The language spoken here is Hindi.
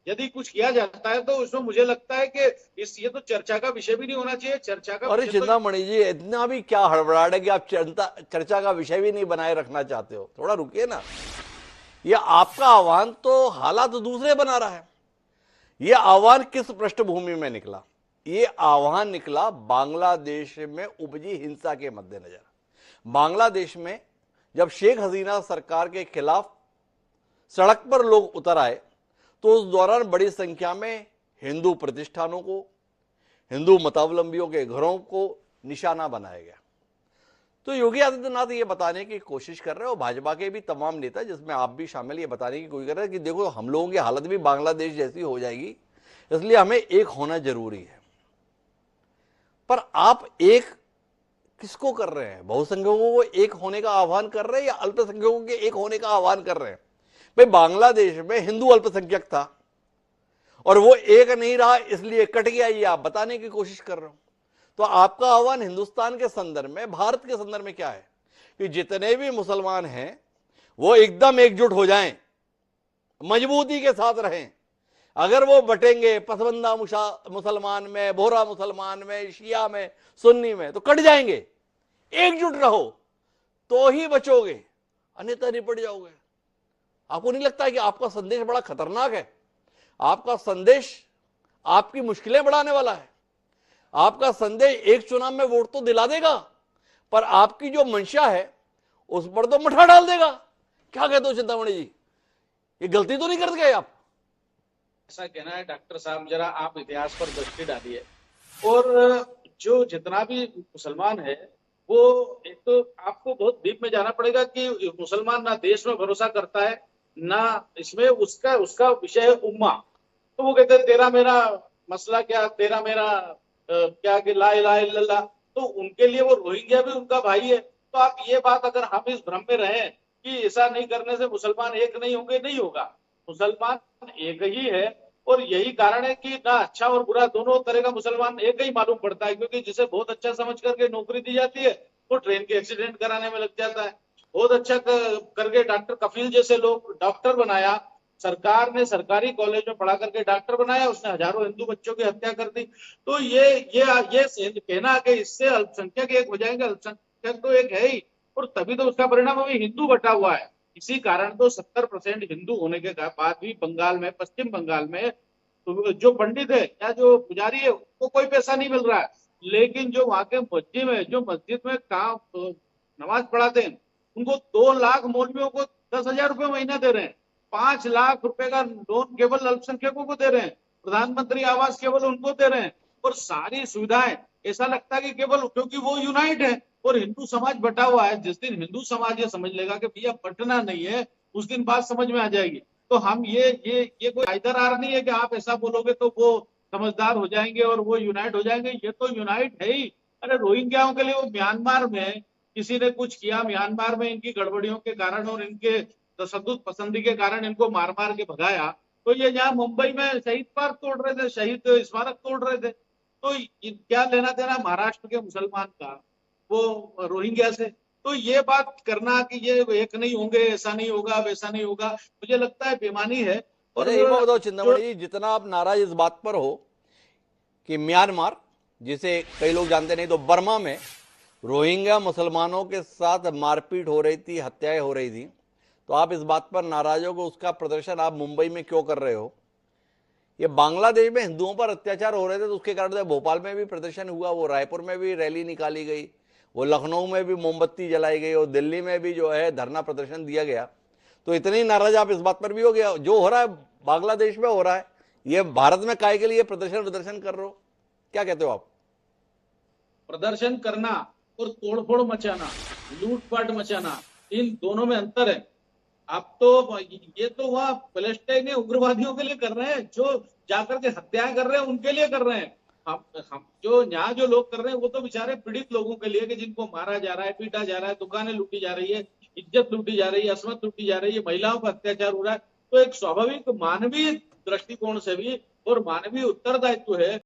यदि कुछ किया जाता है तो उसमें मुझे लगता है कि ये तो चर्चा का विषय भी नहीं होना चाहिए। चर्चा का अरे विषय तो चिंतामणि जी, इतना भी क्या हड़बड़ाहट है कि आप चर्चा का विषय भी नहीं बनाए रखना चाहते हो? थोड़ा रुकिए ना। ये आपका आह्वान तो हालात दूसरे बना रहा है। ये आह्वान किस पृष्ठभूमि में निकला? ये आह्वान निकला बांग्लादेश में उपजी हिंसा के मद्देनजर। बांग्लादेश में जब शेख हसीना सरकार के खिलाफ सड़क पर लोग उतर आए तो उस दौरान बड़ी संख्या में हिंदू प्रतिष्ठानों को, हिंदू मतावलंबियों के घरों को निशाना बनाया गया। तो योगी आदित्यनाथ ये बताने की कोशिश कर रहे हैं, और भाजपा के भी तमाम नेता जिसमें आप भी शामिल, ये बताने की कोशिश कर रहे हैं कि देखो हम लोगों की हालत भी बांग्लादेश जैसी हो जाएगी, इसलिए हमें एक होना जरूरी है। पर आप एक किसको कर रहे हैं? बहुसंख्यकों को एक होने का आह्वान कर रहे हैं या अल्पसंख्यकों के एक होने का आह्वान कर रहे हैं? भाई बांग्लादेश में हिंदू अल्पसंख्यक था और वो एक नहीं रहा, इसलिए कट गया, ये आप बताने की कोशिश कर रहे हो। तो आपका आह्वान हिंदुस्तान के संदर्भ में, भारत के संदर्भ में क्या है कि जितने भी मुसलमान हैं वो एकदम एकजुट हो जाएं, मजबूती के साथ रहें। अगर वो बटेंगे पसबंदा मुसलमान में, बोहरा मुसलमान में, शिया में, सुन्नी में, तो कट जाएंगे। एकजुट रहो तो ही बचोगे, अन्यथा निपट जाओगे। आपको नहीं लगता है कि आपका संदेश बड़ा खतरनाक है? आपका संदेश आपकी मुश्किलें बढ़ाने वाला है। आपका संदेश एक चुनाव में वोट तो दिला देगा, पर आपकी जो मंशा है उस पर तो मठा डाल देगा। क्या कहते हो चिंतामणि जी, ये गलती तो नहीं कर गए आप? ऐसा कहना है डॉक्टर साहब, जरा आप इतिहास पर दृष्टि डालिए। और जो जितना भी मुसलमान है वो, एक तो आपको बहुत डीप में जाना पड़ेगा कि मुसलमान ना देश में भरोसा करता है ना इसमें, उसका उसका विषय है उम्मा। तो वो कहते हैं तेरा मेरा मसला क्या, तेरा मेरा क्या कि ला इलाहा इल्लल्लाह। तो उनके लिए वो रोहिंग्या भी उनका भाई है। तो आप ये बात, अगर हम इस भ्रम में रहें कि ऐसा नहीं करने से मुसलमान एक नहीं होंगे, नहीं होगा। मुसलमान एक ही है। और यही कारण है कि ना अच्छा और बुरा दोनों तरह का मुसलमान एक ही मालूम पड़ता है, क्योंकि जिसे बहुत अच्छा समझ करके नौकरी दी जाती है वो ट्रेन के एक्सीडेंट कराने में लग जाता है। बहुत अच्छा करके डॉक्टर कफील जैसे लोग डॉक्टर बनाया, सरकार ने सरकारी कॉलेज में पढ़ा करके डॉक्टर बनाया, उसने हजारों हिंदू बच्चों की हत्या कर दी। तो ये कहना कि इससे अल्पसंख्यक एक हो जाएंगे, अल्पसंख्यक तो एक है ही। और तभी तो उसका परिणाम अभी हिंदू बटा हुआ है। इसी कारण तो 70% हिंदू होने के बाद भी बंगाल में, पश्चिम बंगाल में तो जो पंडित है या जो पुजारी है उनको कोई पैसा नहीं मिल रहा है। लेकिन जो वहां के मस्जिद में, जो मस्जिद में काम नमाज पढ़ाते हैं, उनको 2 लाख मौलवियों को 10,000 रुपये महीना दे रहे हैं। 5 लाख रुपए का लोन केवल अल्पसंख्यकों को दे रहे हैं। प्रधानमंत्री आवास केवल उनको दे रहे हैं। और सारी सुविधाएं, ऐसा लगता है कि केवल क्योंकि वो यूनाइट है और हिंदू समाज बटा हुआ है। जिस दिन हिंदू समाज ये समझ लेगा कि भैया बटना नहीं है, उस दिन बात समझ में आ जाएगी। तो हम ये कोई आइदर आर नहीं है कि आप ऐसा बोलोगे तो वो समझदार हो जाएंगे और वो यूनाइट हो जाएंगे। ये तो यूनाइट है ही। अरे रोहिंग्याओं के लिए वो म्यांमार में किसी ने कुछ किया, म्यांमार में इनकी गड़बड़ियों के कारण और इनके तशद्दुद पसंदी के कारण इनको मार मार के भगाया। तो ये यहाँ मुंबई में शहीद पार्क तोड़ रहे थे, शहीद स्मारक तोड़ रहे थे। तो क्या लेना देना महाराष्ट्र के मुसलमान का वो रोहिंग्या से? तो ये बात करना कि ये एक नहीं होंगे, ऐसा नहीं होगा, वैसा नहीं होगा, मुझे लगता है बेमानी है। और अच्छा एक बात बताओ जो चिंतामणि जी, जितना आप नाराज इस बात पर हो कि म्यांमार, जिसे कई लोग जानते नहीं तो बर्मा में रोहिंग्या मुसलमानों के साथ मारपीट हो रही थी, हत्याएं हो रही थी, तो आप इस बात पर नाराज हो कि उसका प्रदर्शन आप मुंबई में क्यों कर रहे हो? ये बांग्लादेश में हिंदुओं पर अत्याचार हो रहे थे तो उसके कारण से भोपाल में भी प्रदर्शन हुआ, वो रायपुर में भी रैली निकाली गई, वो लखनऊ में भी मोमबत्ती जलाई गई और दिल्ली में भी जो है धरना प्रदर्शन दिया गया। तो इतनी नाराज आप इस बात पर भी हो गया? जो हो रहा है बांग्लादेश में हो रहा है, ये भारत में काय के लिए प्रदर्शन कर रहे हो? क्या कहते हो आप? प्रदर्शन करना और तोड़फोड़ मचाना, लूटपाट मचाना, इन दोनों में अंतर है। आप तो ये तो वह पैलेस्टाइन उग्रवादियों के लिए कर रहे हैं, जो जाकर के हत्याएं कर रहे हैं उनके लिए कर रहे हैं। हम जो यहाँ जो लोग कर रहे हैं वो तो बेचारे पीड़ित लोगों के लिए, कि जिनको मारा जा रहा है, पीटा जा रहा है, दुकानें लूटी जा रही है, इज्जत लूटी जा रही है, असमत लूटी जा रही है, महिलाओं पर अत्याचार हो रहा है। तो एक स्वाभाविक मानवीय दृष्टिकोण से भी और मानवीय उत्तरदायित्व है